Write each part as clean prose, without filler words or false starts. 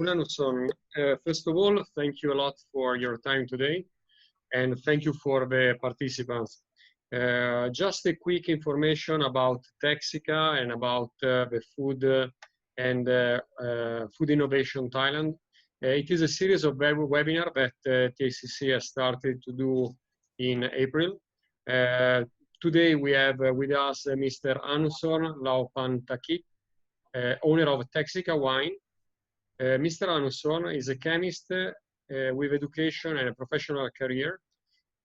Anusorn, first of all, thank you a lot for your time today, and thank you for the participants. Just a quick information about Texica and about the food and food innovation Thailand. It is a series of webinars that TICC has started to do in April. Today we have with us Mr. Anusorn Lohaphantakit, owner of Texica Wine. Mr. Anusorn is a chemist with education and a professional career,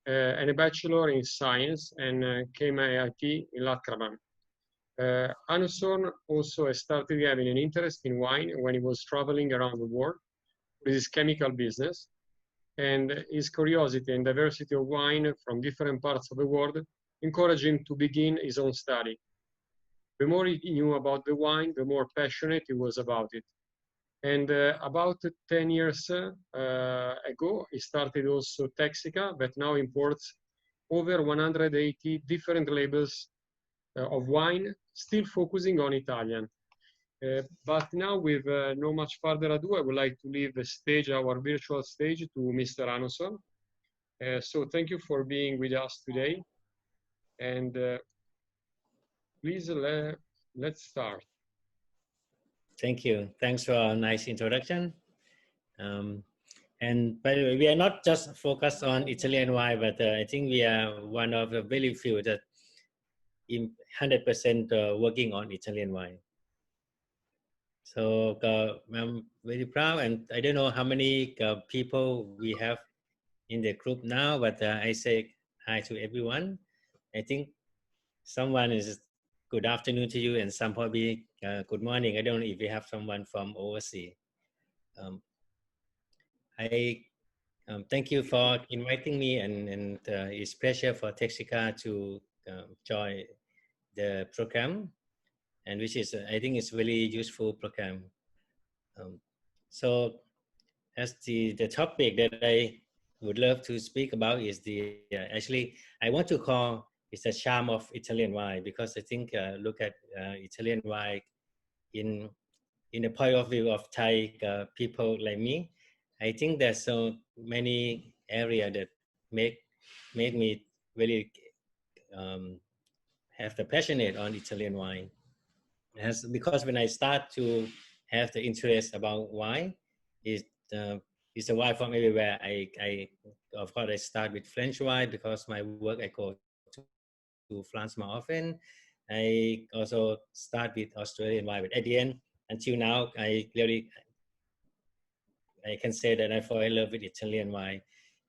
and a Bachelor in Science and KMIT in Ladkrabang. Anusorn also has started having an interest in wine when he was traveling around the world with his chemical business, and his curiosity and diversity of wine from different parts of the world encouraged him to begin his own study. The more he knew about the wine, the more passionate he was about it. And about 10 years ago, he started also Texica, that now imports over 180 different labels of wine, still focusing on Italian. But now, with no much further ado, I would like to leave the stage, our virtual stage, to Mr. Anusorn. So thank you for being with us today. And please, let's start. Thank you. Thanks for a nice introduction. And by the way, we are not just focused on Italian wine, but I think we are one of the very few that in 100% working on Italian wine. So I'm very proud, and I don't know how many people we have in the group now, but I say hi to everyone. I think someone is good afternoon to you, and some probably good morning. I don't know if we have someone from overseas. I thank you for inviting me, and it's a pleasure for Texica to join the program, and which is I think it's really useful program. So as the topic that I would love to speak about is the actually I want to call it's the charm of Italian wine, because I think look at Italian wine in the point of view of Thai people like me. I think there's so many areas that made me really have the passionate on Italian wine. Because when I start to have the interest about wine, it's a wine from everywhere. I of course I start with French wine because my work I go to France more often. I also start with Australian wine, but at the end, until now, I can say that I fall in love with Italian wine,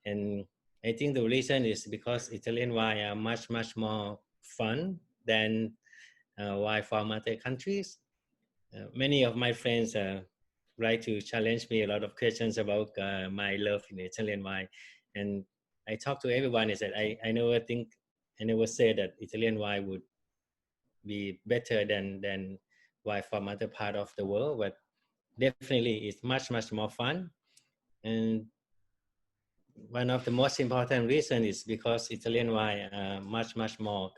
and I think the reason is because Italian wine are much more fun than wine from other countries. Many of my friends like to challenge me a lot of questions about my love in Italian wine, and I talk to everyone is that I never say that Italian wine would be better than wine from other part of the world, but definitely it's much more fun. And one of the most important reasons is because Italian wine are much more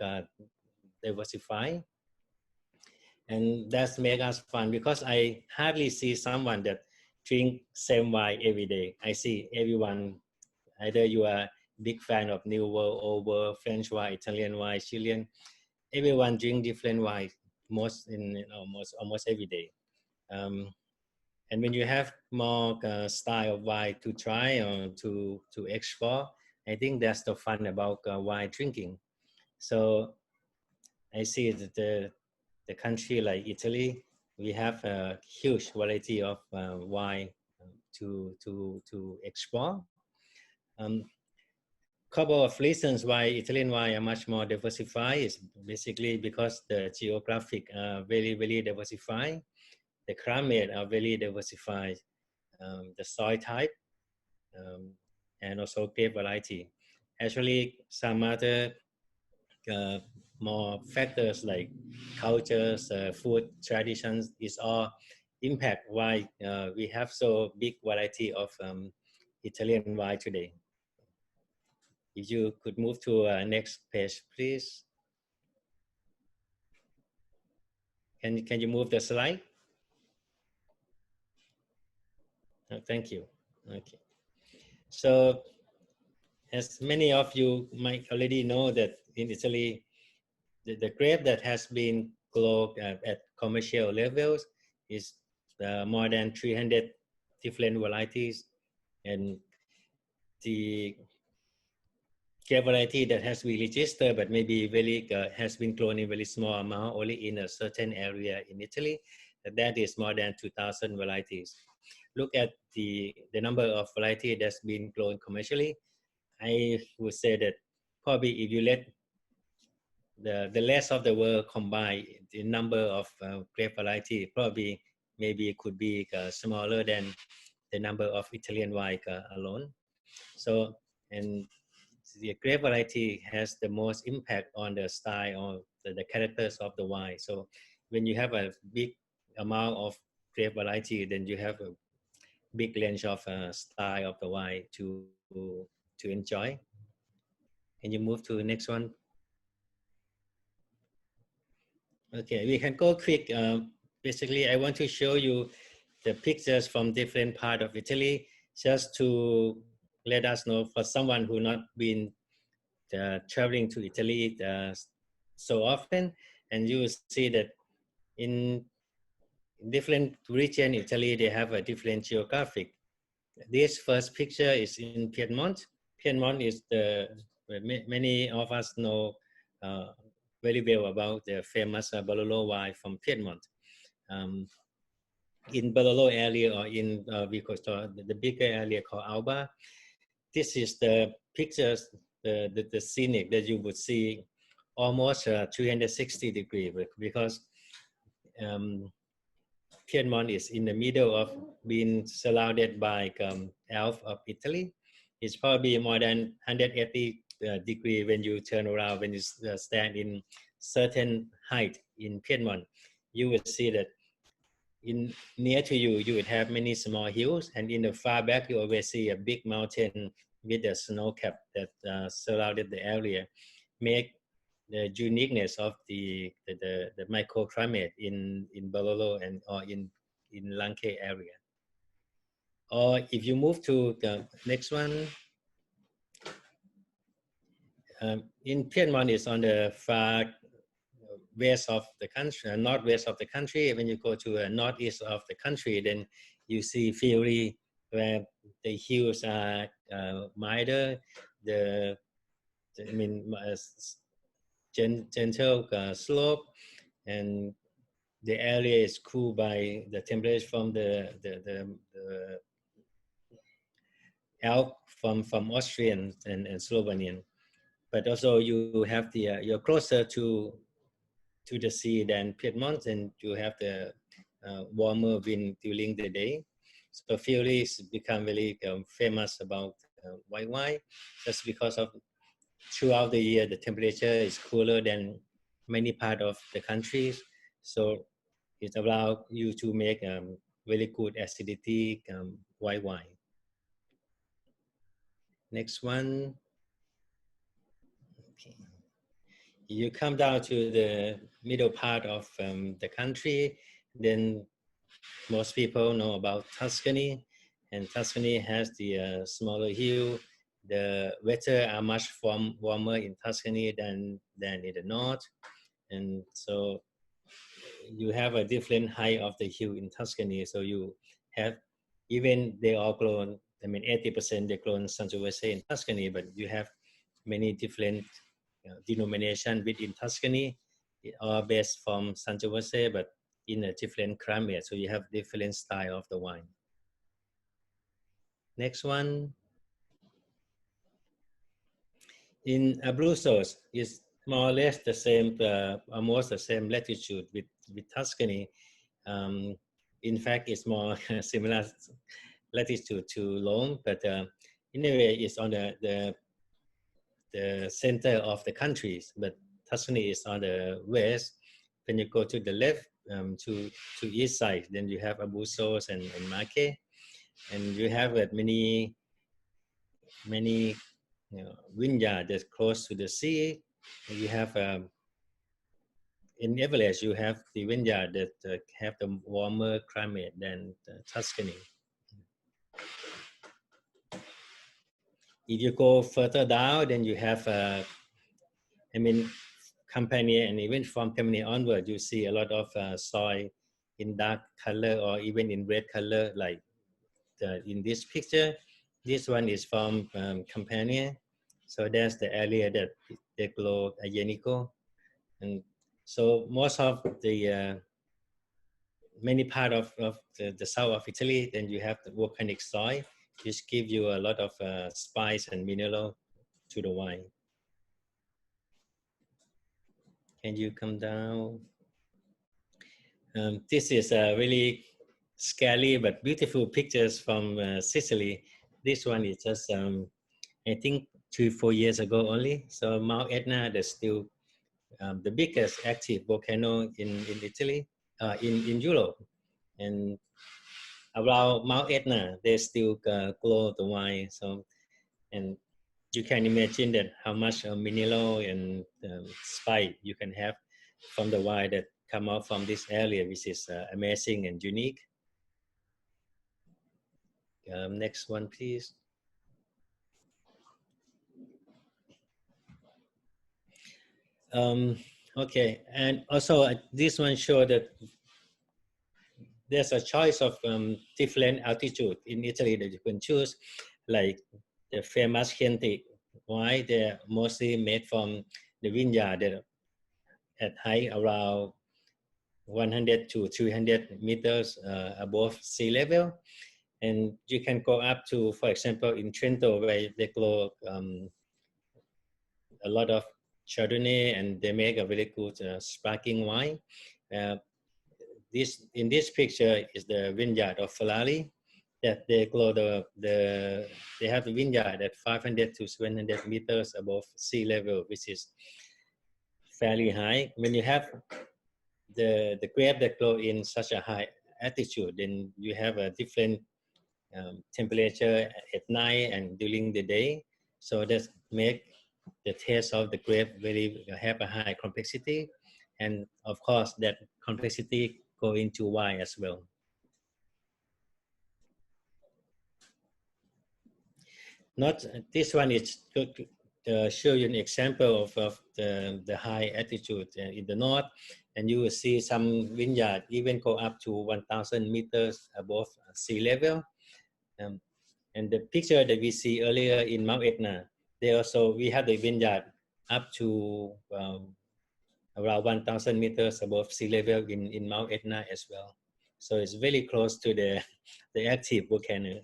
diversified, and that's make us fun, because I hardly see someone that drink same wine every day. I see everyone, either you are big fan of New World, Old World, French wine, Italian wine, Chilean. Everyone drink different wine almost every day. And when you have more style of wine to try or to explore, I think that's the fun about wine drinking. So I see that the country like Italy, we have a huge variety of wine to explore. Couple of reasons why Italian wine are much more diversified is basically because the geographic very diversified, the climate are very diversified, the soil type, and also grape variety. Actually, some other more factors like cultures, food traditions is all impact why we have so big variety of Italian wine today. If you could move to next page, please. Can you move the slide? Thank you. Okay. So, as many of you might already know that in Italy, the grape that has been grown at commercial levels is more than 300 different varieties, and the grape variety that has been registered but maybe very has been grown in very small amount only in a certain area in Italy, that is more than 2,000 varieties. Look at the number of varieties that's been grown commercially. I would say that probably if you let the rest of the world combine, the number of grape variety probably maybe it could be smaller than the number of Italian wine alone. So, and the grape variety has the most impact on the style or the characters of the wine. So when you have a big amount of grape variety, then you have a big range of style of the wine to enjoy. Can you move to the next one? Okay, we can go quick. Basically, I want to show you the pictures from different part of Italy, just to let us know for someone who not been traveling to Italy so often, and you will see that in different region in Italy, they have a different geographic. This first picture is in Piedmont. Piedmont is many of us know uh, very well about the famous Barolo wine from Piedmont. In Barolo area or in we call the bigger area called Alba, this is the pictures, the scenic that you would see almost 360 degrees because Piedmont is in the middle of being surrounded by Alps of Italy. It's probably more than 180 degree when you turn around, when you stand in certain height in Piedmont. You will see that in near to you, you would have many small hills, and in the far back, you always see a big mountain with a snow cap that surrounded the area, make the uniqueness of the microclimate in Barolo and or in Lanke area. Or if you move to the next one, in Piedmont is on the far west of the country, northwest of the country. When you go to northeast of the country, then you see Fiori, where the hills are milder, I mean, gentle slope, and the area is cooled by the temperature from the Alp from Austrian and Slovenian. But also you have the you're closer to the sea than Piedmont, and you have the warmer wind during the day. So Fiori has become very famous about white wine, just because of throughout the year the temperature is cooler than many part of the countries. So it allows you to make very good acidity white wine. Next one. Okay. You come down to the middle part of the country, then most people know about Tuscany, and Tuscany has the smaller hill. The weather are much warmer in Tuscany than in the north, and so you have a different height of the hill in Tuscany. So you have, even they all grown, I mean 80% they grown Sangiovese in Tuscany, but you have many different denomination within Tuscany, all based from Sangiovese, but in a different climate. So you have different style of the wine. Next one. In Abruzzo is more or less the same, almost the same latitude with Tuscany. In fact, it's more similar latitude to Rome, but anyway, it's on the center of the countries. But Tuscany is on the west. When you go to the left, to east side, then you have Abruzzo and Marche, and you have many vineyard that's close to the sea. You have in average, you have the vineyard that have the warmer climate than Tuscany. If you go further down, then you have, I mean, Campania, and even from Campania onward, you see a lot of soil in dark color or even in red color, like in this picture. This one is from Campania. So that's the area that they grow Aglianico. And so most of the many part of the south of Italy, then you have the volcanic soil, which give you a lot of spice and mineral to the wine. Can you come down? This is a really scary but beautiful pictures from Sicily. This one is just, I think, 3-4 years ago only. So Mount Etna, there's still the biggest active volcano in Italy, in Europe. And around Mount Etna, they still grow the wine. So, and you can imagine that how much mineral and spice you can have from the wine that come out from this area, which is amazing and unique. Next one, please. Okay, and also this one shows that there's a choice of different altitude in Italy that you can choose, like the famous Chianti wine. They're mostly made from the vineyard that at height around 100 to 300 meters above sea level. And you can go up to, for example, in Trento, where they grow a lot of Chardonnay, and they make a very good sparkling wine. In this picture is the vineyard of Ferrari, that they grow they have the vineyard at 500 to 700 meters above sea level, which is fairly high. When you have the grape that grow in such a high altitude, then you have a different temperature at night and during the day. So that make the taste of the grape have a high complexity, and of course that complexity go into wine as well. Not this one is to show you an example of the high altitude in the north, and you will see some vineyard even go up to 1,000 meters above sea level. And the picture that we see earlier in Mount Etna, we have the vineyard up to around 1,000 meters above sea level in Mount Etna as well. So it's very close to the active volcano.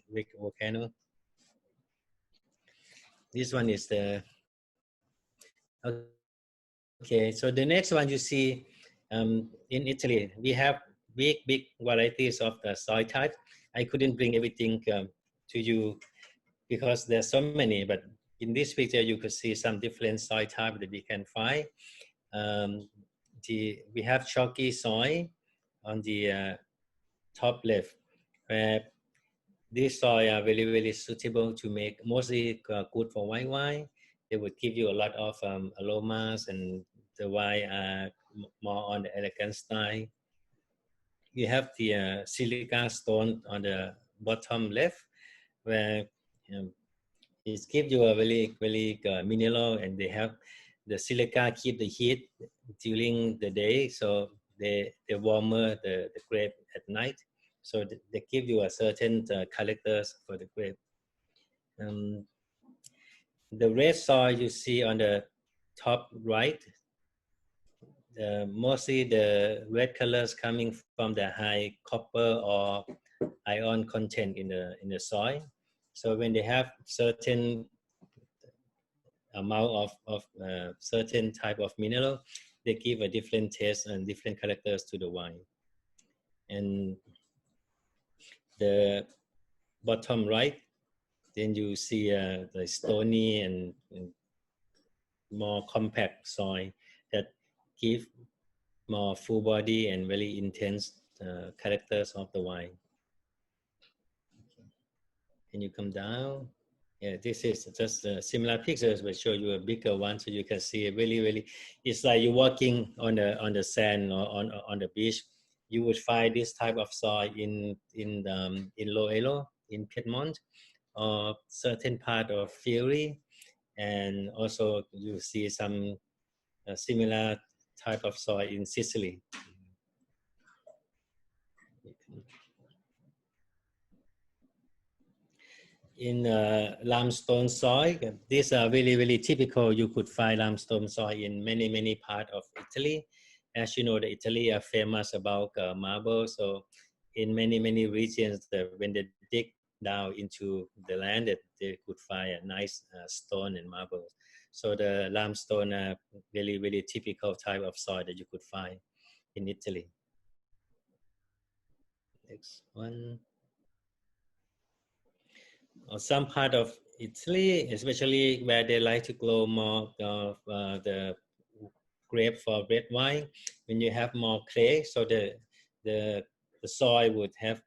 This one is the, okay, so the next one you see in Italy, we have big varieties of the soil type. I couldn't bring everything to you because there's so many, but in this picture you could see some different soil type that we can find. We have chalky soil on the top left, where these soil are very suitable to make, mostly good for white wine. They would give you a lot of aromas, and the wine are more on the elegant style. You have the silica stone on the bottom left, where it gives you a very mineral, and they have the silica keep the heat during the day, so they warmer the grape at night. So they give you a certain characters for the grape. The red soil you see on the top right, mostly the red colors coming from the high copper or iron content in the soil. So when they have certain amount of certain type of mineral, they give a different taste and different characters to the wine. And the bottom right, then you see the stony and more compact soil that give more full body and very intense characters of the wine. Can you come down? Yeah, this is just similar pictures, but show you a bigger one, so you can see really. It's like you're walking on the sand or on the beach. You would find this type of soil in Loelo, in Piedmont or certain part of Friuli, and also you see some similar type of soil in Sicily. In limestone soil, these are really typical. You could find limestone soil in many parts of Italy. As you know, the Italy are famous about marble. So in many regions, when they dig down into the land, they could find a nice stone and marble. So the limestone are really typical type of soil that you could find in Italy. Next one. Or some part of Italy, especially where they like to grow more of the grape for red wine, when you have more clay, so the soil would have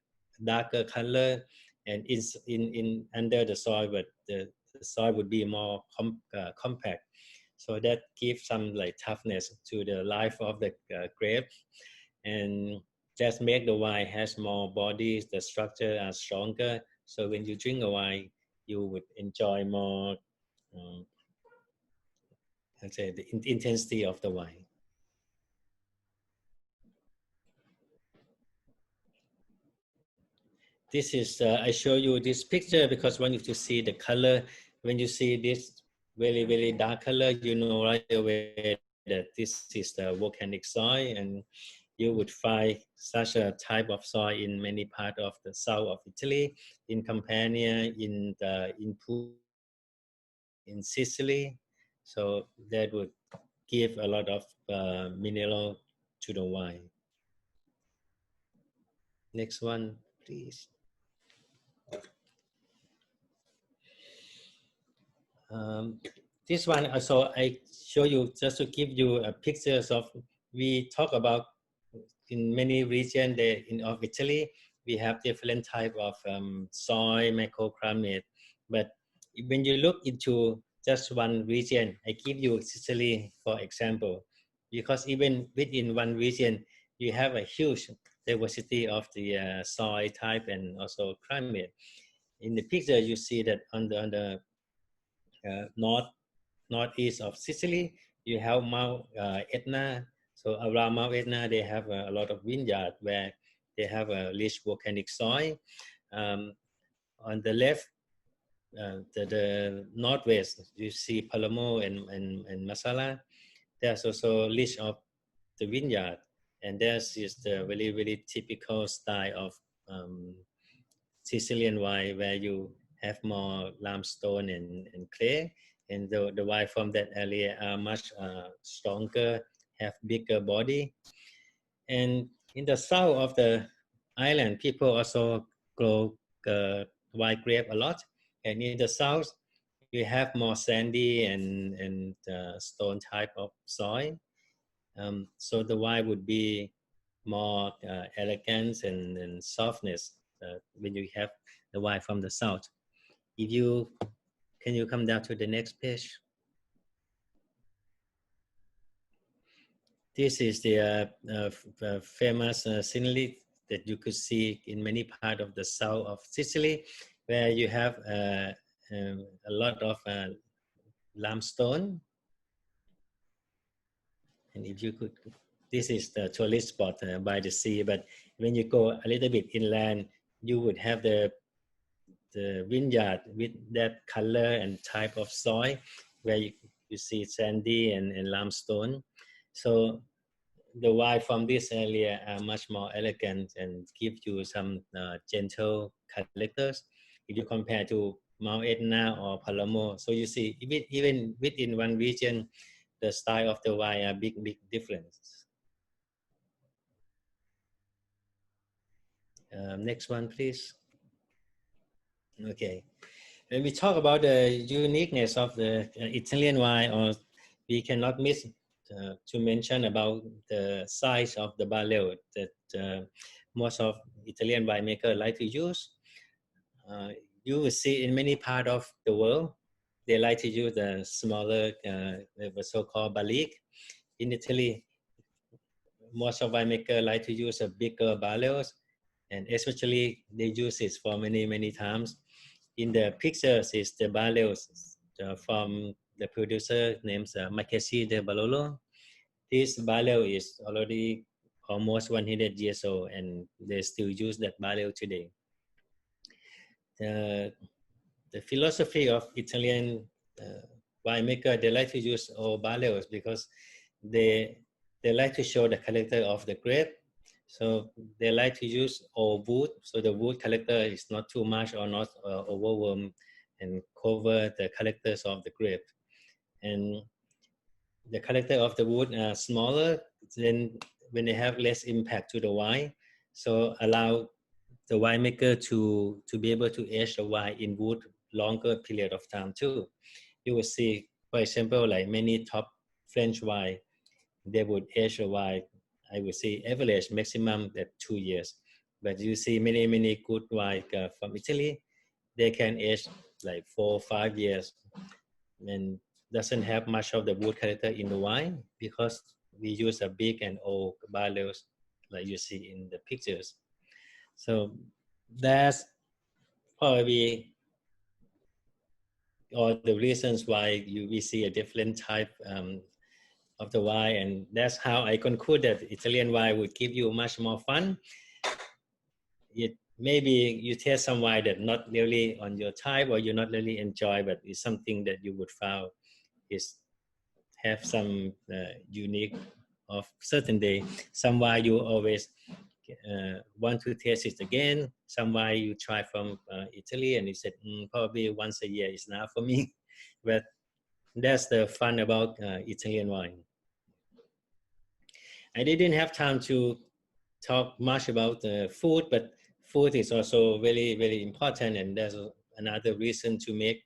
darker color, and in under the soil, but the soil would be more compact. So that gives some like toughness to the life of the grape, and just make the wine has more bodies. The structure are stronger. So when you drink a wine, you would enjoy more, let's say, the intensity of the wine. This is, I show you this picture because I want you to see the color. When you see this very dark color, you know right away that this is the volcanic soil, and you would find such a type of soil in many parts of the south of Italy, in Campania, in Puglia, in Sicily. So that would give a lot of mineral to the wine. Next one, please. This one also I show you just to give you pictures of. We talk about in many regions of Italy, we have different type of soil microclimate. But when you look into just one region, I give you Sicily for example, because even within one region, you have a huge diversity of the soil type and also climate. In the picture, you see that on the northeast of Sicily, you have Mount Etna. So around Mount Etna, they have a lot of vineyard where they have a rich volcanic soil. On the left, the northwest, you see Palermo and Marsala. There's also rich of the vineyard, and this is the very typical style of Sicilian wine, where you have more limestone and clay, and the wine from that area are much stronger, have bigger body. And in the south of the island, people also grow white grape a lot, and in the south, you have more sandy and stone type of soil. So the wine would be more elegance and softness when you have the wine from the south. Can you come down to the next page? This is the famous scenery that you could see in many parts of the south of Sicily, where you have a lot of limestone. And if you could, this is the tourist spot by the sea, but when you go a little bit inland, you would have the vineyard with that color and type of soil, where you see sandy and limestone. So the wine from this area are much more elegant and give you some gentle characters if you compare to Mount Etna or Palermo. So you see, even within one region, the style of the wine are big difference. Next one, please. Okay. When we talk about the uniqueness of the Italian wine, or we cannot miss to mention about the size of the barrel that most of Italian winemakers like to use. You will see in many parts of the world, they like to use the smaller, the so-called barrique. In Italy, most of winemakers like to use a bigger barrels, and especially they use it for many times. In the pictures is the barrels from the producer named Marchesi de Barolo. This barrel is already almost 100 years old, and they still use that barrel today. The philosophy of Italian winemaker, they like to use old barrels because they like to show the character of the grape. So they like to use old wood, so the wood character is not too much or not overwhelm and cover the characters of the grape. And the character of the wood are smaller, then when they have less impact to the wine, so allow the winemaker to be able to age the wine in wood longer period of time too. You will see, for example, like many top French wine, they would age the wine, I would say average maximum at 2 years. But you see many good wine from Italy, they can age like 4 or 5 years and doesn't have much of the wood character in the wine because we use a big and old barrels like you see in the pictures. So that's probably all the reasons why we see a different type of the wine, and that's how I conclude that Italian wine would give you much more fun. Maybe you taste some wine that not really on your type or you not really enjoy, but it's something that you would find is have some unique of certain day. Some wine you always want to taste it again. Some wine you try from Italy and you said probably once a year is enough for me. But that's the fun about Italian wine. I didn't have time to talk much about the food, but food is also very important, and there's another reason to make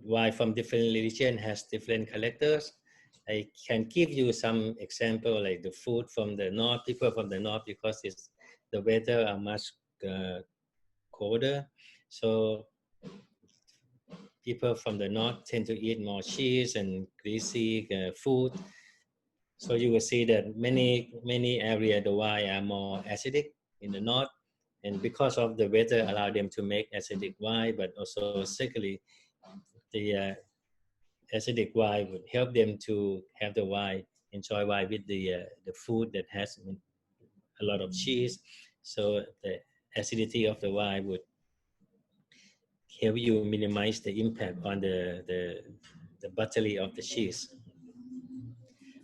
wine from different religion has different characters. I can give you some example like the food from the north, people from the north, because the weather are much colder. So people from the north tend to eat more cheese and greasy food. So you will see that many areas the wine are more acidic in the north, and because of the weather allow them to make acidic wine, but also secondly, the acidic wine would help them to have the wine, enjoy wine with the food that has a lot of cheese. So the acidity of the wine would help you minimize the impact on the buttery of the cheese.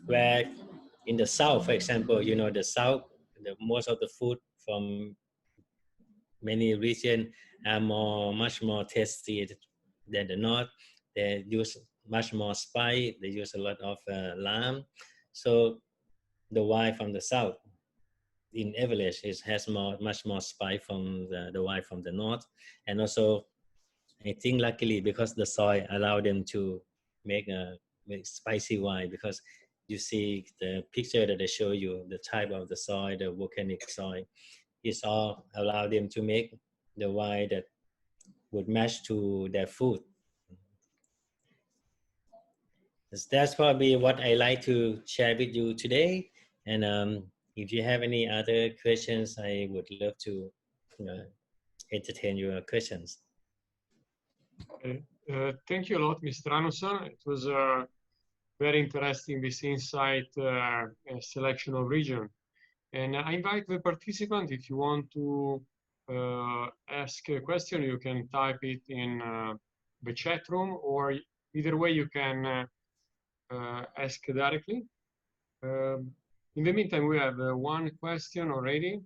Where in the south, for example, the south, most of the food from many regions are much more tasty than the north. They use much more spice. They use a lot of lime. So the wine from the south, in average, has much more spice from the wine from the north. And also, I think luckily because the soil allow them to make spicy wine, because you see the picture that I show you, the type of the soil, the volcanic soil, is all allow them to make the wine that would match to their food. That's probably what I like to share with you today. And if you have any other questions, I would love to entertain your questions. Okay. Thank you a lot, Mr. Anusorn. It was very interesting, this insight selection of region. And I invite the participant, if you want to ask a question, you can type it in the chat room, or either way you can ask directly. In the meantime, we have one question already.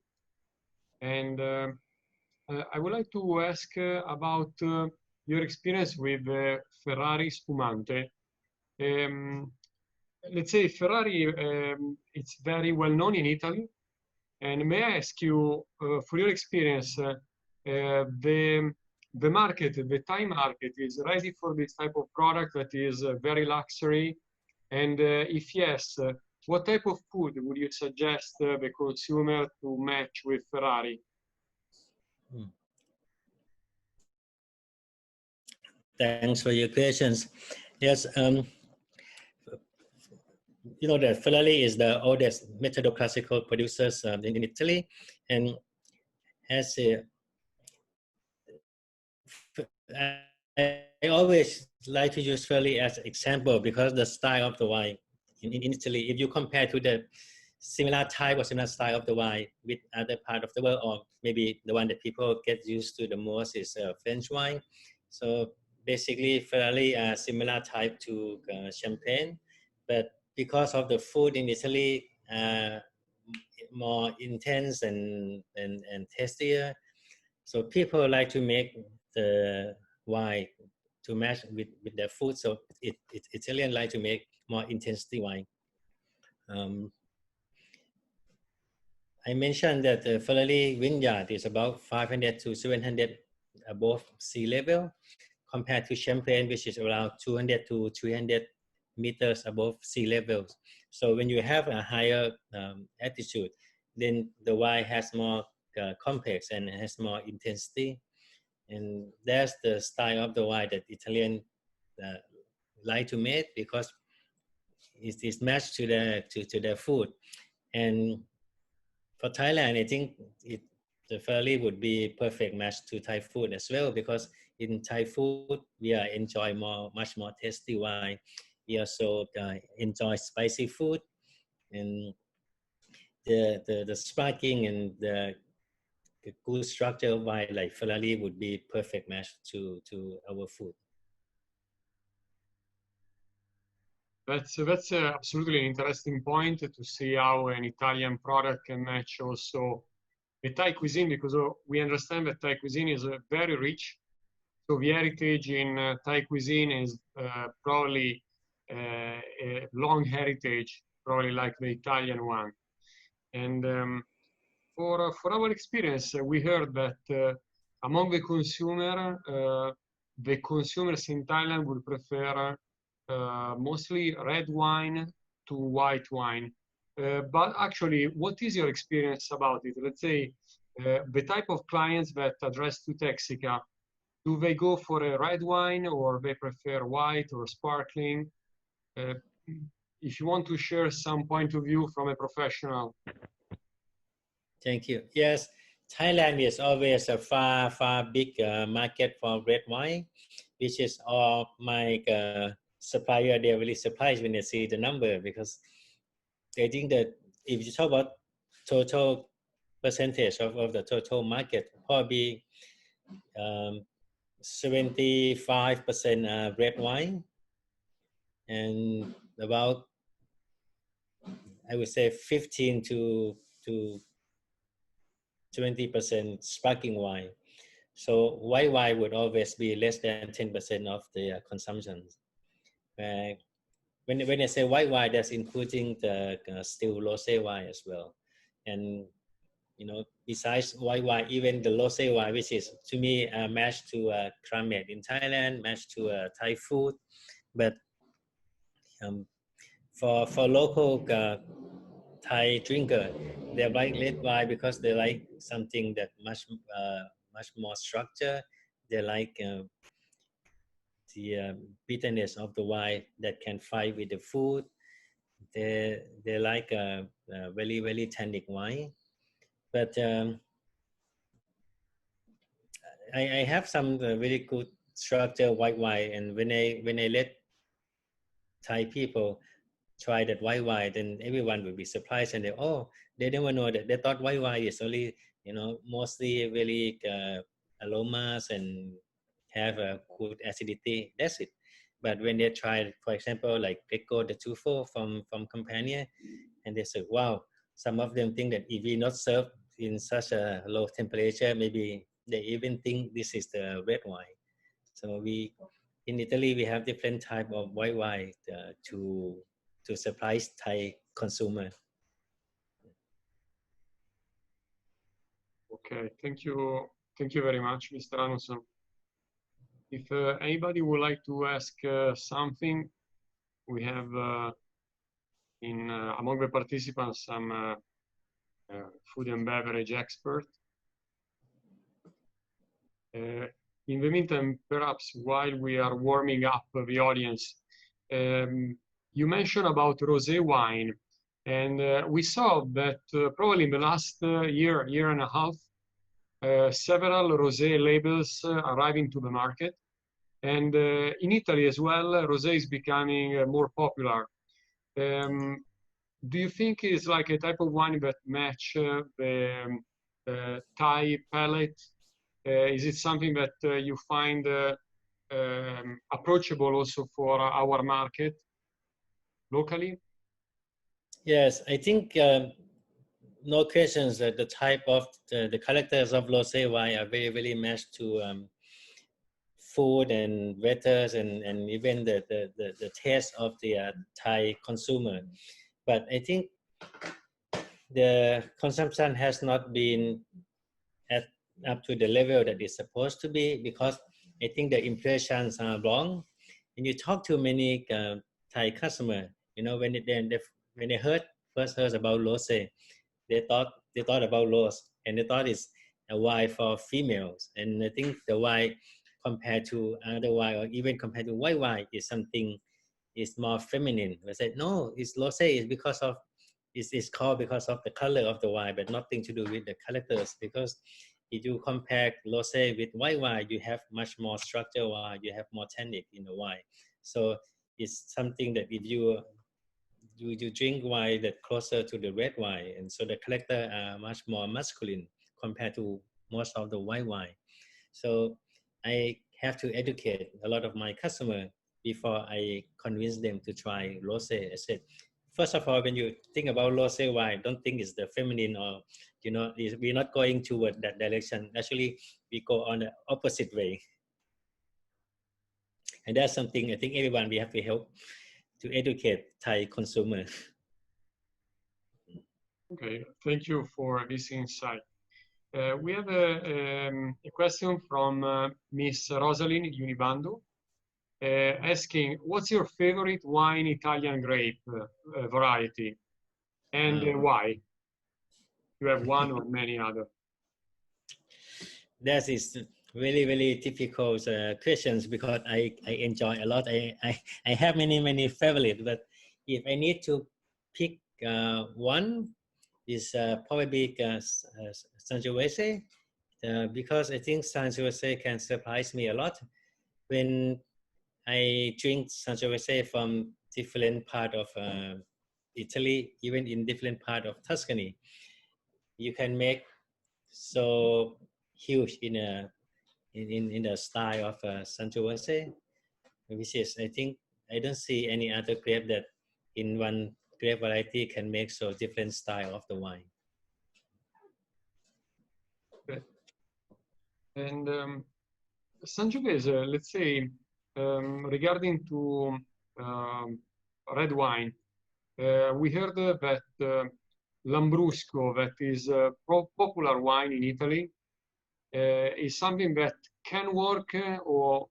And I would like to ask about your experience with Ferrari Spumante. Let's say Ferrari, it's very well known in Italy. And may I ask you, for your experience, the market, the Thai market is ready for this type of product that is very luxury? And if yes, what type of food would you suggest the consumer to match with Ferrari? Thanks for your questions. Yes, you know that Ferrari is the oldest methodoclassical producers in Italy, and has a, I always like to use Ferrari as an example because the style of the wine in Italy, if you compare to the similar type or similar style of the wine with other part of the world, or maybe the one that people get used to the most is French wine. So basically, Ferrari are similar type to Champagne, but because of the food in Italy, more intense and tastier, so people like to make the wine to match with their food. So Italian like to make more intensity wine. I mentioned that the Ferrari vineyard is about 500 to 700 above sea level, compared to Champagne, which is around 200 to 300 meters above sea level. So when you have a higher altitude, then the wine has more complex and has more intensity. And that's the style of the wine that Italian like to make, because it is matched to their food. And for Thailand, I think the Ferrari would be perfect match to Thai food as well, because in Thai food we are enjoy much more tasty wine. We also enjoy spicy food, and the sparkling and the good structure of wine like Ferrari would be perfect match to our food. That's absolutely an interesting point to see how an Italian product can match also the Thai cuisine, because we understand that Thai cuisine is very rich. So the heritage in Thai cuisine is probably a long heritage, probably like the Italian one. And for our experience, we heard that among the consumers in Thailand would prefer mostly red wine to white wine. But actually, what is your experience about it? Let's say the type of clients that address to Texica, do they go for a red wine or they prefer white or sparkling? If you want to share some point of view from a professional. Thank you. Yes, Thailand is always a far big market for red wine, which is all my supplier. They're really surprised when they see the number, because they think that if you talk about total percentage of the total market, probably 75% red wine, and about, I would say, 15 to 20% sparkling wine. So white wine would always be less than 10% of the consumption. When I say white wine, that's including the still rosé wine as well. And besides white wine, even the rosé wine, which is to me matched to climate in Thailand, matched to Thai food, but for local Thai drinker, they like red wine because they like something that much more structure. They like the bitterness of the wine that can fight with the food. They like a very tannic wine. But I have some very good structure white wine, and when I let Thai people try that white wine, then everyone will be surprised, and they never know that. They thought white wine is only mostly really aromas and have a good acidity. That's it. But when they try, for example, like Greco the Tufo from Campania, and they say, wow, some of them think that if we not serve in such a low temperature, maybe they even think this is the red wine. So in Italy, we have different type of white wine to surprise Thai consumer. Okay, thank you very much, Mr. Anusorn. If anybody would like to ask something, we have among the participants some food and beverage expert. In the meantime, perhaps while we are warming up the audience, you mentioned about rosé wine, and we saw that probably in the last year and a half, several rosé labels arriving to the market. And in Italy as well, rosé is becoming more popular. Do you think it's like a type of wine that match the Thai palate? Is it something that you find approachable also for our market locally? Yes, I think no questions that the type of the characters of rosé wine are very, very matched to food and weathers and even the taste of the Thai consumer. But I think the consumption has not been at up to the level that it's supposed to be, because I think the impressions are wrong. When you talk to many Thai customer, you know, when they first heard about rosé, they thought about rose, and they thought it's a wine for females. And I think the wine compared to other wine, or even compared to white wine, is something is more feminine. They said no, it's rosé is because of it's called because of the color of the wine, but nothing to do with the characters. Because if you compare rosé with white wine, you have much more structured wine, you have more tannic in the wine. So it's something that if you drink wine that closer to the red wine, and so the character are much more masculine compared to most of the white wine. So I have to educate a lot of my customer before I convince them to try rosé. I said, first of all, when you think about rosé wine, don't think it's the feminine, or we're not going toward that direction. Actually, we go on the opposite way, and that's something I think everyone we have to help to educate Thai consumer. Okay, thank you for this insight. We have a question from Miss Rosalind Unibandu, asking, what's your favorite wine Italian grape variety, and why? You have one or many other? That is really, really difficult questions, because I enjoy a lot. I have many favorites, but if I need to pick one, is probably Sangiovese, because I think Sangiovese can surprise me a lot. When I drink Sangiovese from different part of Italy, even in different part of Tuscany, you can make so huge in the style of Sangiovese, which is, I think, I don't see any other grape that in one grape variety can make so different style of the wine. Okay. And Sangiovese, let's say, regarding to red wine, we heard that Lambrusco, that is a popular wine in Italy, is something that can work, or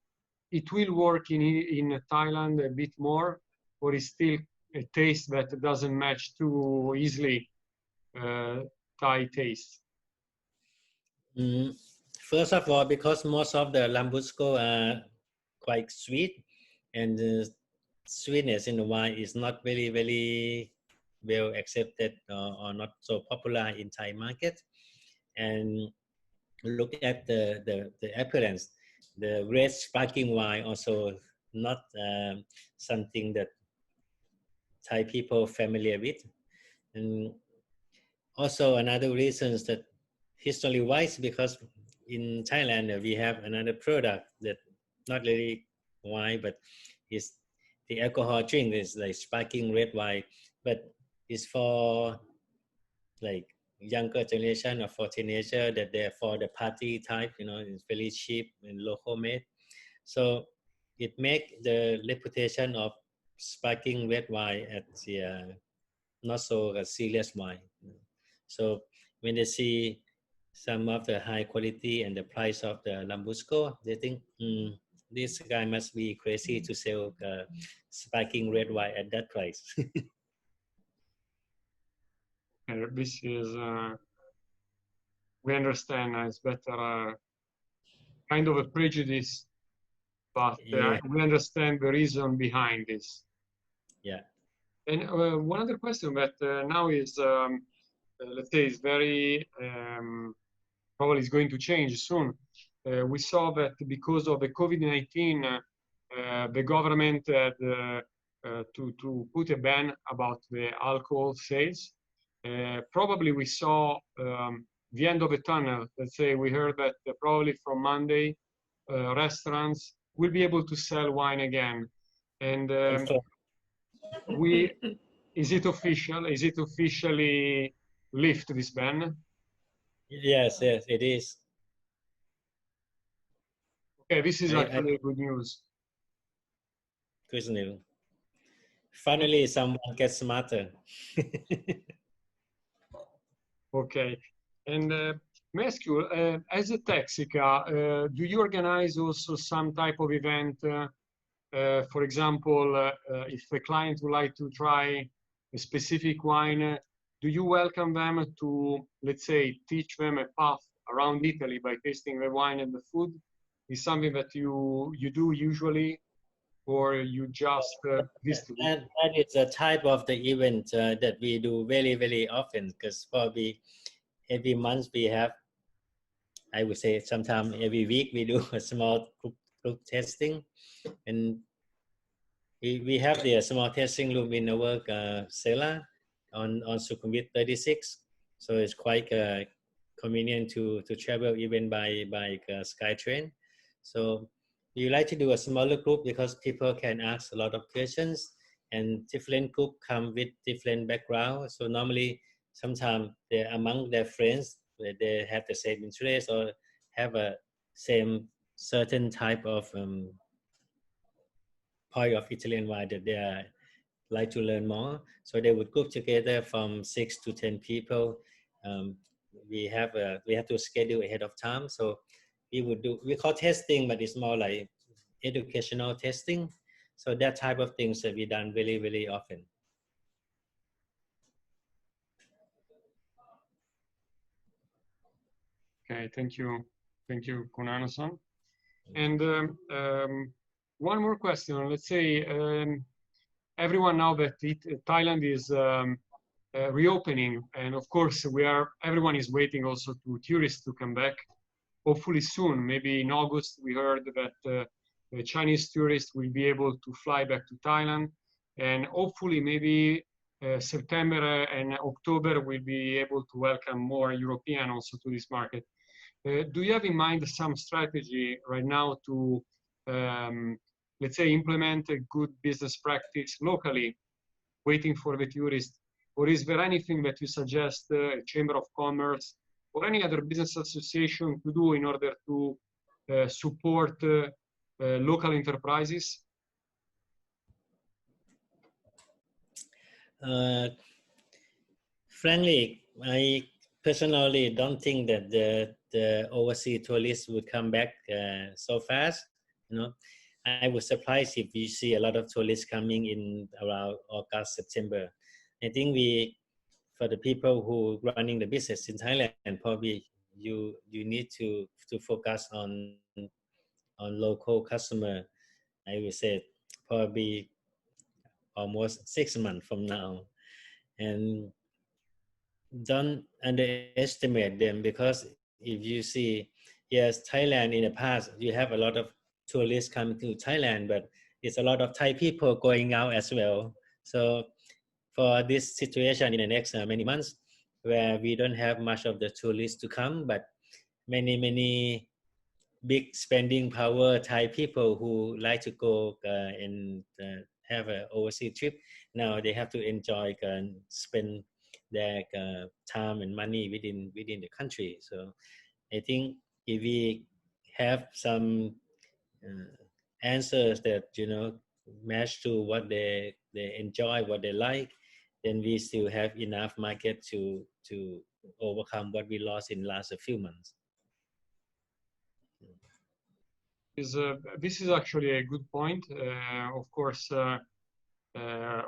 it will work in Thailand a bit more, or is still a taste that doesn't match too easily Thai taste? First of all, because most of the Lambrusco are quite sweet, and the sweetness in the wine is not very well accepted, or not so popular in Thai market. And look at the appearance, the red sparkling wine also not something that Thai people familiar with. And also another reason is that history wise, because in Thailand we have another product that not really wine, but is the alcohol drink is like sparkling red wine, but it's for like younger generation or for teenager, that they're for the party type, it's very cheap and local made. So it make the reputation of sparkling red wine at the not so serious wine. So when they see some of the high quality and the price of the Lambrusco, they think, this guy must be crazy to sell sparkling red wine at that price. This is, we understand, it's better kind of a prejudice, but Yeah. we understand the reason behind this. Yeah. And one other question that now is, let's say, is very probably is going to change soon. We saw that because of the COVID-19, the government had to put a ban about the alcohol sales. Probably we saw the end of the tunnel. Let's say we heard that probably from Monday, restaurants will be able to sell wine again. And is it official? Is it officially lift this ban? Yes, yes, it is. Okay, this is actually good news. Good news. Finally, someone gets smarter. Okay, and may I ask you, as a Texica, do you organize also some type of event? For example, if a client would like to try a specific wine, do you welcome them to, let's say, teach them a path around Italy by tasting the wine and the food? Is something that you do usually, or you just visit? That is a type of the event that we do very often, because probably every month we have, I would say sometime every week we do a small group testing, and we have the small testing room in our cellar on Sukhumvit 36, so it's quite convenient to travel even by SkyTrain. So we like to do a smaller group because people can ask a lot of questions, and different group come with different background. So normally, sometimes they among their friends, they have the same interest or have a same certain type of point of Italian wine that they like to learn more. So they would group together from 6 to 10 people. We have to schedule ahead of time. So we call testing, but it's more like educational testing. So that type of things that we done very often. Okay, thank you, Anusorn. And one more question. Let's say everyone now that Thailand is reopening, and of course everyone is waiting also to tourists to come back. Hopefully soon, maybe in August, we heard that the Chinese tourists will be able to fly back to Thailand, and hopefully maybe September and October we'll be able to welcome more European also to this market. Do you have in mind some strategy right now to, let's say, implement a good business practice locally, waiting for the tourists? Or is there anything that you suggest, a Chamber of Commerce or any other business association to do in order to support local enterprises? Frankly, I personally don't think that the overseas tourists would come back so fast. You know, I was surprised if you see a lot of tourists coming in around August, September. I think for the people who running the business in Thailand, probably you need to focus on local customer. I would say probably almost 6 months from now, and don't underestimate them, because if you see, yes, Thailand in the past, you have a lot of tourists coming to Thailand, but it's a lot of Thai people going out as well. So for this situation in the next many months, where we don't have much of the tourists to come, but many big spending power Thai people who like to go and have an overseas trip, now they have to enjoy and spend their time and money within the country. So I think if we have some answers that match to what they enjoy, what they like, then we still have enough market to overcome what we lost in the last few months. This is actually a good point. Of course,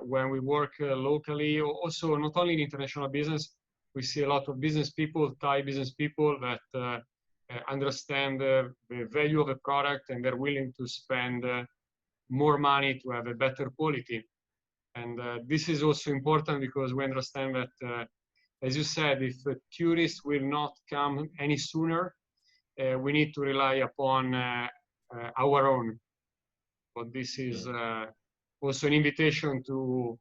when we work locally, also not only in international business, we see a lot of business people, Thai business people that understand the value of a product, and they're willing to spend more money to have a better quality. And this is also important because we understand that, as you said, if tourists will not come any sooner, we need to rely upon our own. But this is also an invitation to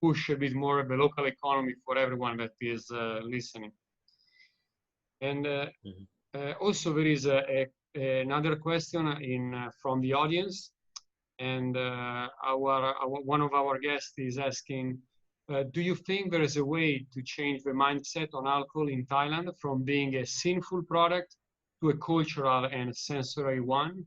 push a bit more the local economy for everyone that is listening. And also there is another question from the audience. And one of our guests is asking, do you think there is a way to change the mindset on alcohol in Thailand from being a sinful product to a cultural and sensory one?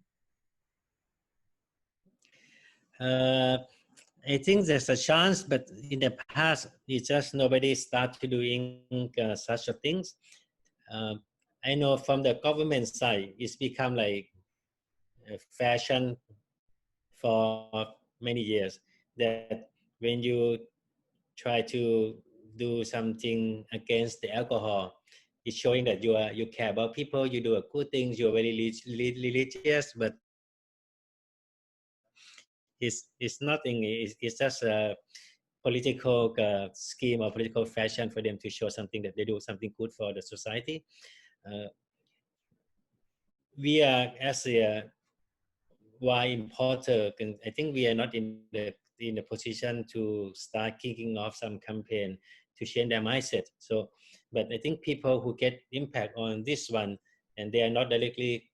I think there's a chance, but in the past, it's just nobody started doing such a things. I know from the government side, it's become like a fashion for many years, that when you try to do something against the alcohol, it's showing that you care about people, you do a good things, you're very religious, but it's nothing. It's just a political scheme or political fashion for them to show something that they do something good for the society. We are, as a wine importer, I think we are not in the position to start kicking off some campaign to change their mindset. So, but I think people who get impact on this one, and they are not directly,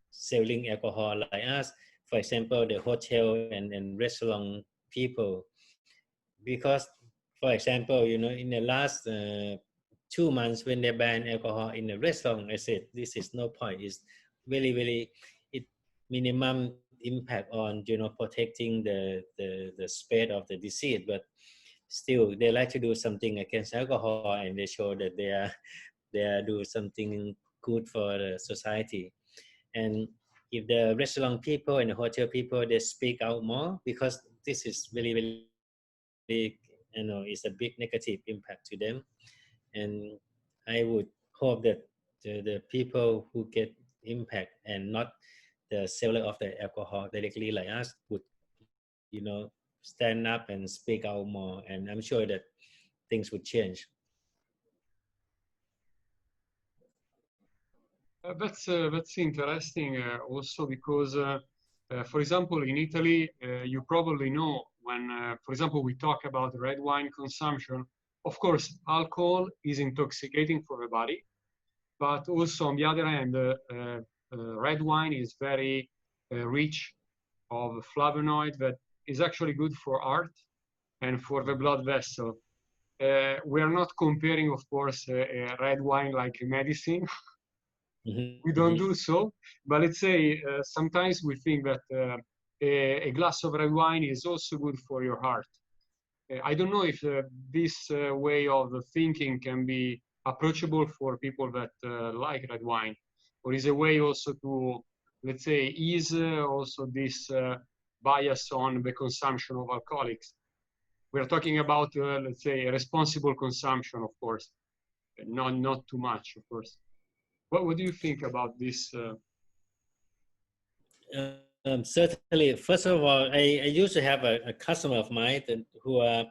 selling alcohol like us. For example, the hotel and restaurant people, because, for example, in the last 2 months when they banned alcohol in the restaurant, I said this is no point. It's very it minimum impact on protecting the spread of the disease, but still they like to do something against alcohol, and they show that they are do something good for the society. And if the restaurant people and the hotel people, they speak out more, because this is very it's a big negative impact to them. And I would hope that the people who get impact and not the seller of the alcohol directly like us would stand up and speak out more, and I'm sure that things would change. That's interesting also because, for example, in Italy, you probably know when, for example, we talk about red wine consumption, of course, alcohol is intoxicating for the body, but also on the other hand, red wine is very rich of flavonoid that is actually good for heart and for the blood vessel. We are not comparing, of course, red wine like a medicine. We don't do so, but let's say sometimes we think that a glass of red wine is also good for your heart. I don't know if this way of thinking can be approachable for people that like red wine, or is a way also to, let's say, ease also this bias on the consumption of alcoholics. We're talking about, let's say, a responsible consumption, of course, not too much, of course. What do you think about this? Certainly, first of all, I used to have a customer of mine who are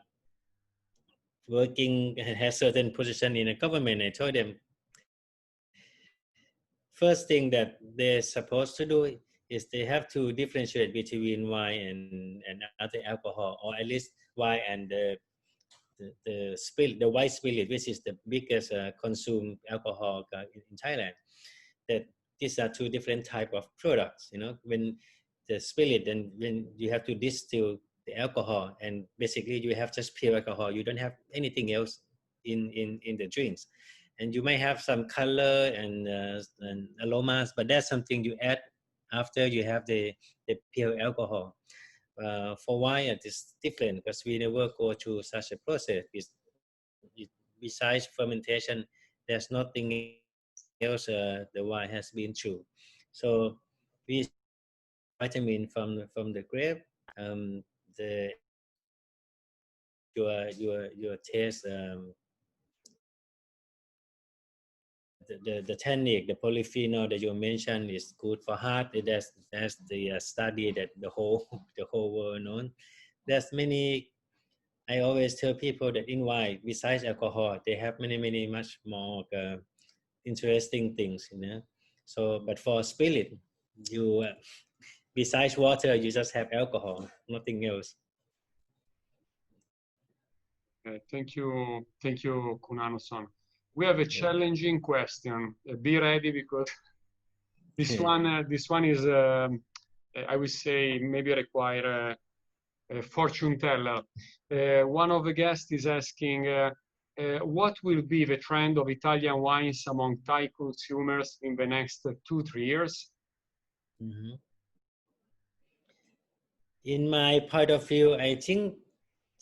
working, has certain position in the government. I told them, first thing that they're supposed to do is they have to differentiate between wine and other alcohol, or at least wine and the spirit, the white spirit, which is the biggest consumed alcohol in Thailand. That these are two different type of products. When the spirit, and when you have to distill the alcohol, and basically you have just pure alcohol, you don't have anything else in the drinks, and you may have some color and aromas, but that's something you add after you have the pure alcohol. For wine, it is different because we never go through such a process. Besides fermentation, there's nothing else the wine has been through. So we vitamin from the grape, the your taste, the tannic, the polyphenol that you mentioned is good for heart. That's the study that the whole world known. there's many. I always tell people that in wine, besides alcohol, they have many much more interesting things, you know. So, but for spirit, you besides water, you just have alcohol, nothing else. Thank you, Kunano-san. We have a challenging question. Be ready because this one is, I would say, maybe require a fortune teller. One of the guests is asking, what will be the trend of Italian wines among Thai consumers in the next 2-3 years? Mm-hmm. In my point of view, I think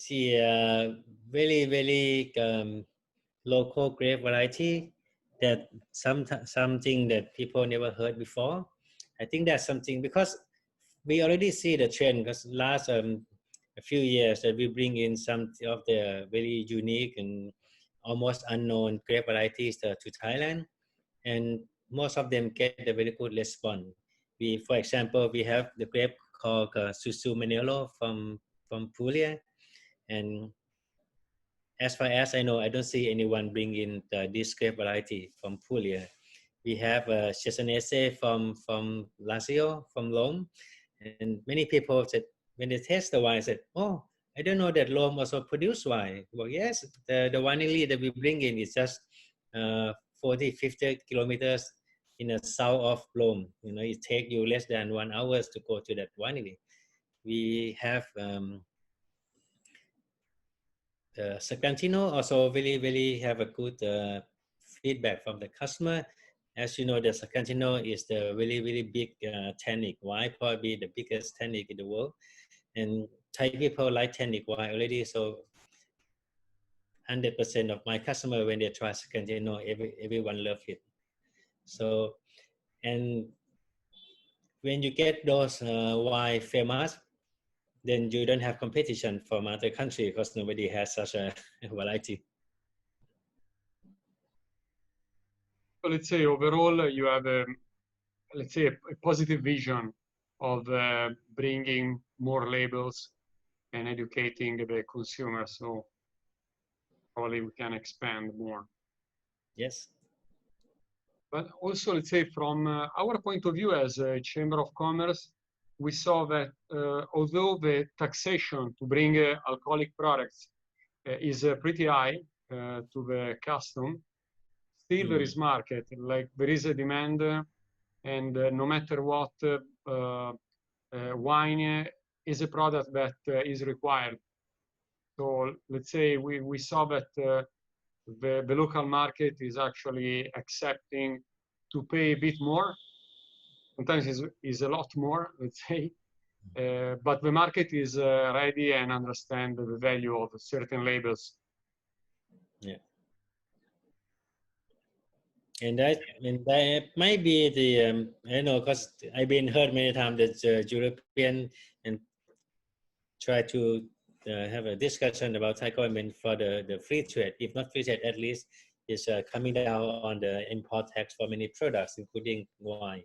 the very local grape variety that something that people never heard before. I think that's something because we already see the trend because last a few years that we bring in some of the very unique and almost unknown grape varieties to Thailand, and most of them get a very good response. For example, we have the grape called Susu Manelo from Puglia, and as far as I know, I don't see anyone bring in this grape variety from Puglia. We have Chesonese from Lazio, from Rome, and many people said when they taste the wine, said, "Oh, I don't know that Rome also produce wine." Well, yes, the winery that we bring in is just 40-50 kilometers in the south of Rome. You know, it takes you less than 1 hour to go to that winery. We have Secantino also very have a good feedback from the customer. As you know, the Secantino is the very big tannic wine, probably the biggest tannic in the world. And Thai people like tannic wine already, so 100% of my customer when they try Secantino, everyone loves it. So, and when you get those wine famous, then you don't have competition from other country because nobody has such a variety. So let's say overall you have a positive vision of bringing more labels and educating the consumer. So probably we can expand more. Yes. But also, let's say from our point of view as a Chamber of Commerce, we saw that although the taxation to bring alcoholic products is pretty high to the custom, still there is market, like there is a demand, and no matter what, wine is a product that is required. So let's say we saw that the local market is actually accepting to pay a bit more. Sometimes is a lot more, let's say, but the market is ready and understand the value of certain labels. Yeah. And that might be the I don't know, because I've been heard many times that European and try to have a discussion about Thai government for the free trade, if not free trade, at least is coming down on the import tax for many products, including wine.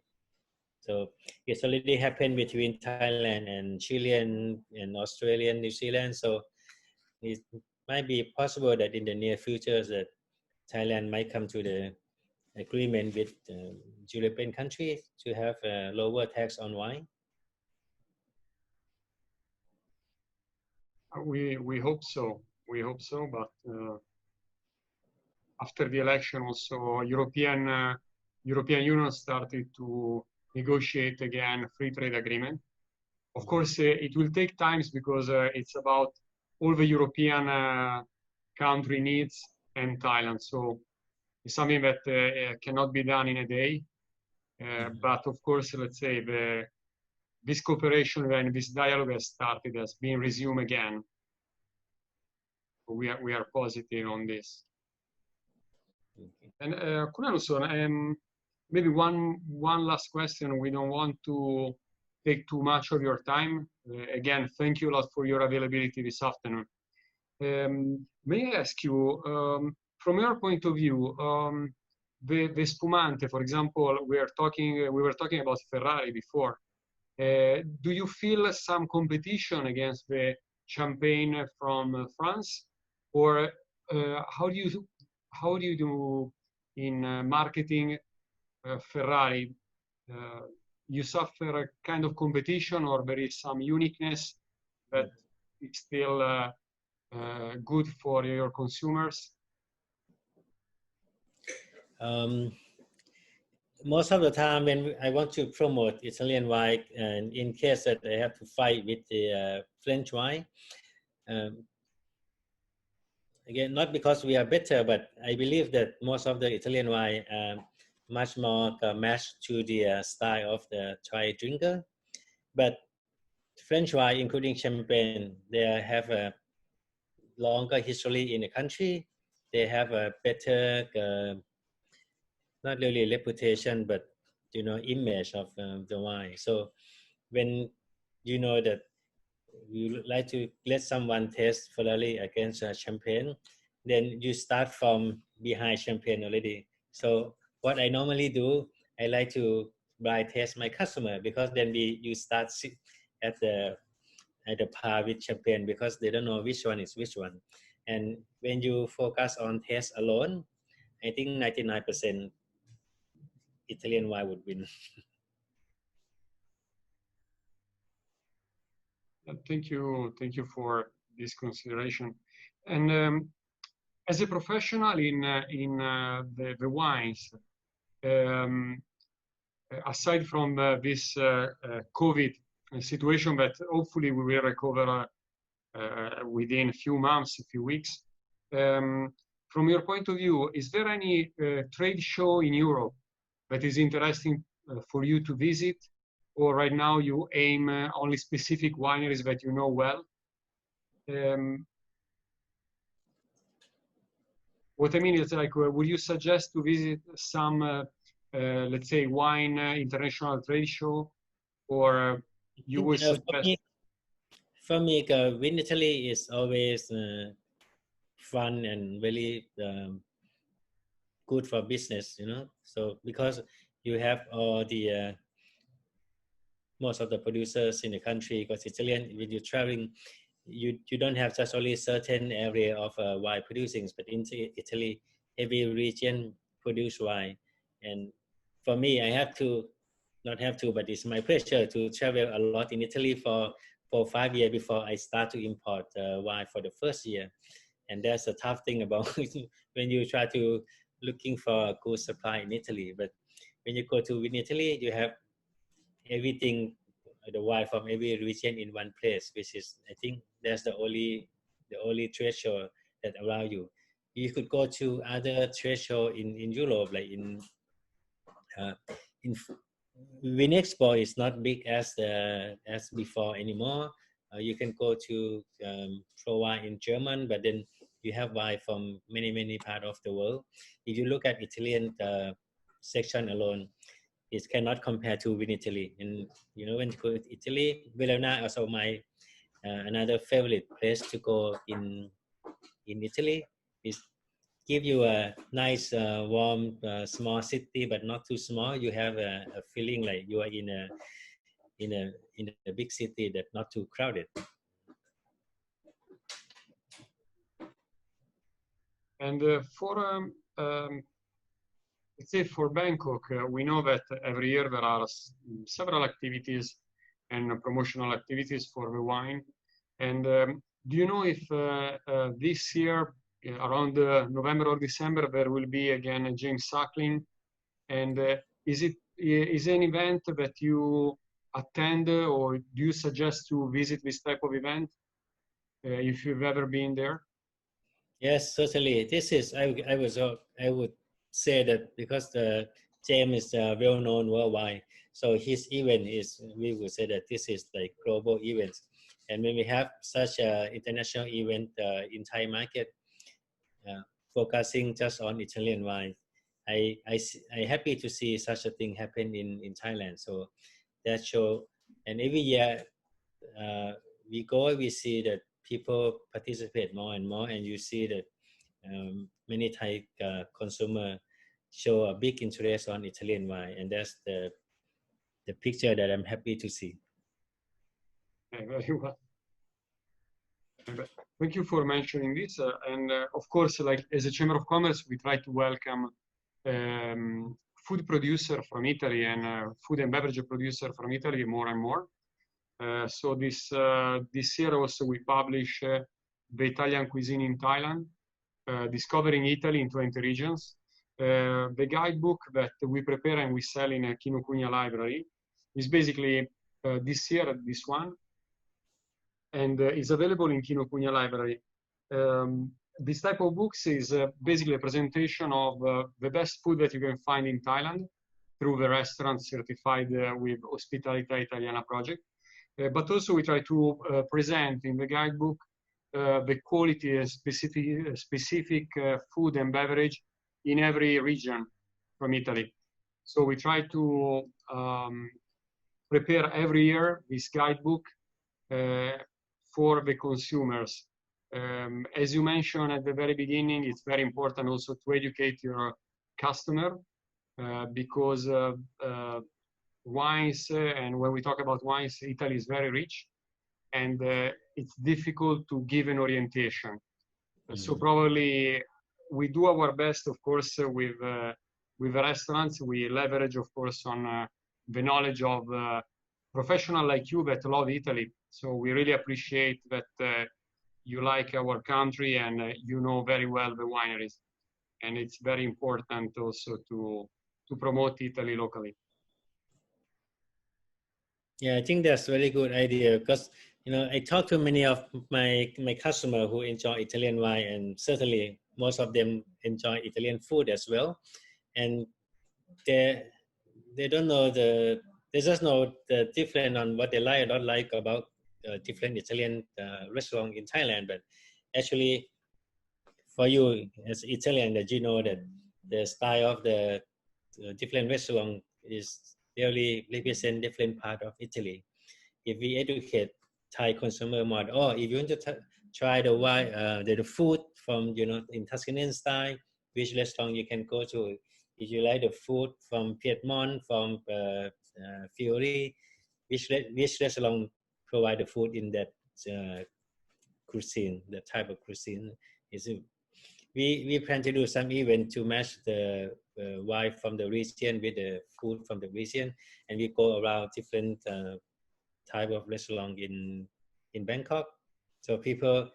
So it's already happened between Thailand and Chilean and Australian, New Zealand. So it might be possible that in the near future that Thailand might come to the agreement with European countries to have a lower tax on wine. We hope so. We hope so. But after the election, also European Union started to negotiate again free trade agreement. Of course, it will take times because it's about all the European country needs and Thailand. So it's something that cannot be done in a day. But of course, let's say this cooperation and this dialogue has started, has been resumed again. We are positive on this. Okay. And Kunano-san, maybe one last question. We don't want to take too much of your time. Again, thank you a lot for your availability this afternoon. May I ask you, from your point of view, the spumante, for example, we were talking about Ferrari before. Do you feel some competition against the champagne from France, or how do you do in marketing Ferrari? You suffer a kind of competition, or there is some uniqueness that is still good for your consumers? Most of the time when I want to promote Italian wine, and in case that I have to fight with the French wine, again, not because we are better, but I believe that most of the Italian wine much more matched to the style of the Thai drinker. But French wine, including champagne, they have a longer history in the country. They have a better, not really reputation, but image of the wine. So when you know that you like to let someone taste Ferrari against champagne, then you start from behind champagne already. So what I normally do, I like to blind test my customer, because then you start sit at the par with champagne, because they don't know which one is which one. And when you focus on taste alone, I think 99% Italian wine would win. Thank you for this consideration. And as a professional in the wines, aside from this COVID situation that hopefully we will recover within a few months, a few weeks, from your point of view, is there any trade show in Europe that is interesting for you to visit? Or right now you aim only specific wineries that you know well? What I mean is, like, would you suggest to visit some, let's say, wine international trade show, or you would suggest? For me, win Italy is always fun and very good for business, So because you have all the most of the producers in the country, because Italian, when you're traveling, you don't have just only certain area of wine producing, but in Italy, every region produce wine. And for me, I have to, not have to, but it's my pleasure to travel a lot in Italy for 5 years before I start to import wine for the first year. And that's a tough thing about when you try to looking for a good supply in Italy. But when you go to Italy, you have everything, the wine from every region in one place, which is, I think that's the only trade show that allow you. You could go to other trade show in Europe, like in Wine Expo is not big as before anymore. You can go to Pro Wine in German, but then you have wine from many parts of the world. If you look at Italian section alone, it cannot compare to Win Italy. And when you go to Italy, Verona also my another favorite place to go in Italy. Is give you a nice warm small city, but not too small. You have a feeling like you are in a big city that not too crowded. And let's say for Bangkok, we know that every year there are several activities and promotional activities for the wine. And do you know if this year, around November or December, there will be again a James Suckling? And is an event that you attend, or do you suggest to visit this type of event if you've ever been there? Yes, certainly. This is I would say that because the James is well known worldwide, so his event is, we would say that this is like global events. And when we have such an international event in Thai market, focusing just on Italian wine, I happy to see such a thing happen in Thailand. So that show, and every year we see that people participate more and more, and you see that many Thai consumer show a big interest on Italian wine, and that's the picture that I'm happy to see. Okay, very well. Thank you for mentioning this. Of course, like as a Chamber of Commerce, we try to welcome food producer from Italy and food and beverage producer from Italy more and more. So this year also we publish the Italian cuisine in Thailand, discovering Italy in 20 regions. The guidebook that we prepare and we sell in a Kinokuniya library is basically this year, this one, and is available in Kinokuniya library. This type of books is basically a presentation of the best food that you can find in Thailand through the restaurant certified with Ospitalità Italiana project. But also we try to present in the guidebook the quality and specific food and beverage in every region from Italy. So we try to prepare every year this guidebook for the consumers. As you mentioned at the very beginning, it's very important also to educate your customer because wines, and when we talk about wines, Italy is very rich, and it's difficult to give an orientation. So probably we do our best, of course, with the restaurants. We leverage, of course, on the knowledge of professionals like you that love Italy. So we really appreciate that you like our country and you know very well the wineries. And it's very important also to promote Italy locally. Yeah, I think that's a very good idea because I talk to many of my customers who enjoy Italian wine, and certainly most of them enjoy Italian food as well. And they don't know they just know the difference on what they like or don't like about different Italian restaurants in Thailand. But actually, for you as Italian, that you know that the style of the different restaurant is really represent different part of Italy. If we educate Thai consumer more, if you want to try the wine, the food from in Tuscany style, which restaurant you can go to. If you like the food from Piedmont, from Fiori, which restaurant provide the food in that cuisine, the type of cuisine. We plan to do some event to match the wine from the region with the food from the region, and we go around different type of restaurant in Bangkok, so people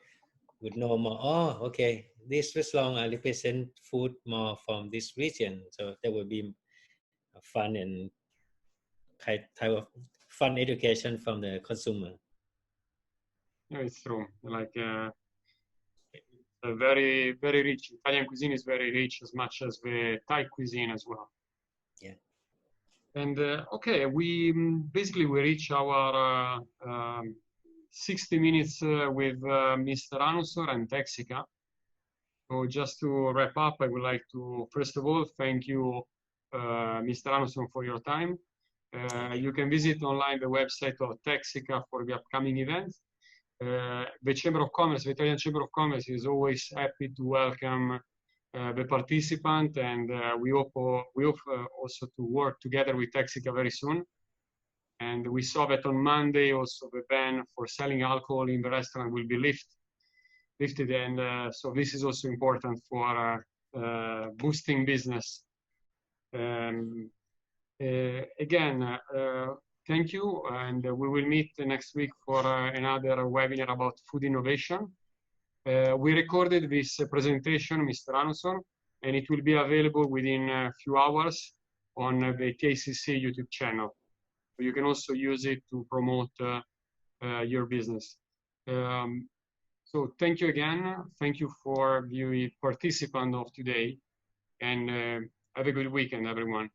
would know more. Oh, okay, this restaurant represent food more from this region, so that would be fun and type of fun education from the consumer. Yeah, it's true. Like very, very rich. Italian cuisine is very rich, as much as the Thai cuisine as well. Yeah. And okay, we basically reach our 60 minutes with Mr. Anusorn and Texica. So just to wrap up, I would like to first of all thank you, Mr. Anusorn, for your time. You can visit online the website of Texica for the upcoming events. The Chamber of Commerce, the Italian Chamber of Commerce, is always happy to welcome the participant, and we hope also to work together with Texica very soon. And we saw that on Monday also the ban for selling alcohol in the restaurant will be lifted, and so this is also important for boosting business. Again, thank you, and we will meet next week for another webinar about food innovation. We recorded this presentation, Mr. Anusorn, and it will be available within a few hours on the TICC YouTube channel. You can also use it to promote your business. So thank you again. Thank you for the participant of today, and have a good weekend, everyone.